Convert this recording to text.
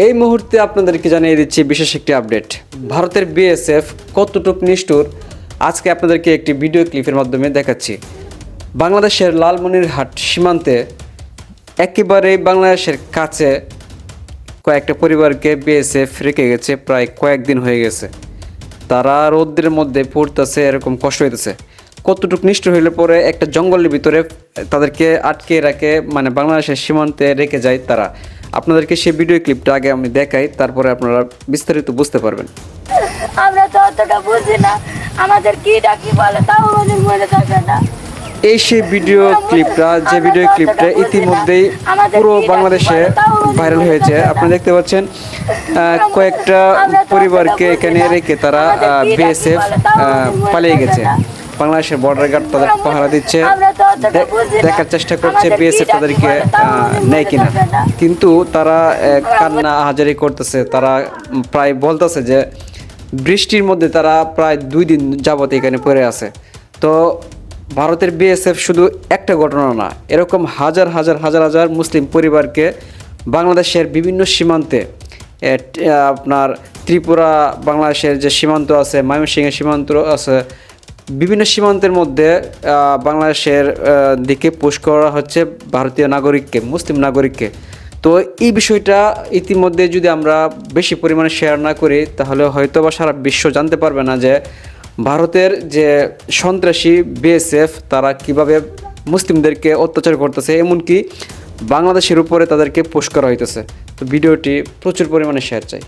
এই মুহূর্তে আপনাদেরকে জানিয়ে দিচ্ছি বিশেষ একটি আপডেট। ভারতের বিএসএফ কতটুক নিষ্ঠুর আজকে আপনাদেরকে একটি ভিডিও ক্লিপের মাধ্যমে দেখাচ্ছি। বাংলাদেশের লালমনিরহাট সীমান্তে একেবারে বাংলাদেশের কাছে কয়েকটা পরিবারকে বিএসএফ রেখে গেছে, প্রায় কয়েকদিন হয়ে গেছে। তারা রৌদ্রের মধ্যে পড়তেছে, এরকম কষ্ট হইতেছে। কতটুকু নিষ্ঠুর হইলে পরে একটা জঙ্গলের ভিতরে তাদেরকে আটকে রাখে, মানে বাংলাদেশের সীমান্তে রেখে যায় তারা। আপনাদেরকে সেই ভিডিও ক্লিপটা আগে আমি দেখাই, তারপরে আপনারা বিস্তারিত বুঝতে পারবেন। আমরা তো অতটা বুঝি না, আমাদের কি ডাকি বলে তাও আমাদের মনে থাকে না। এই সেই ভিডিও ক্লিপটা, যে ভিডিও ক্লিপটা ইতিমধ্যেই পুরো বাংলাদেশে ভাইরাল হয়েছে। আপনারা দেখতে পাচ্ছেন কয়েকটা পরিবারকে এখানে রেখে তারা বিএসএফ পালিয়ে গেছে। বাংলাদেশের বর্ডার গার্ড তাদের পাহারা দিচ্ছে, দেখার চেষ্টা করছে বিএসএফ তাদেরকে নেয় কিনা। কিন্তু তারা কান্না হাজারি করতেছে। তারা প্রায় বলতেছে যে বৃষ্টির মধ্যে তারা প্রায় 2 দিন যাবত এখানে পড়ে আছে। তো ভারতের বিএসএফ শুধু একটা ঘটনা না, এরকম হাজার হাজার হাজার হাজার মুসলিম পরিবারকে বাংলাদেশের বিভিন্ন সীমান্তে, আপনার ত্রিপুরা বাংলাদেশের যে সীমান্ত আছে, ময়মনসিংহের সীমান্ত আছে, বিভিন্ন সীমান্তের মধ্যে বাংলাদেশের দিকে পুশ করা হচ্ছে ভারতীয় নাগরিককে, মুসলিম নাগরিককে। তো এই বিষয়টা ইতিমধ্যে যদি আমরা বেশি পরিমাণে শেয়ার না করি, তাহলে হয়তো বা সারা বিশ্ব জানতে পারবে না যে ভারতের যে সন্ত্রাসী বিএসএফ তারা কিভাবে মুসলিমদেরকে অত্যাচার করতেছে, এমনকি বাংলাদেশের উপরে তাদেরকে পুশ করা হইতেছে। তো ভিডিওটি প্রচুর পরিমাণে শেয়ার চাই।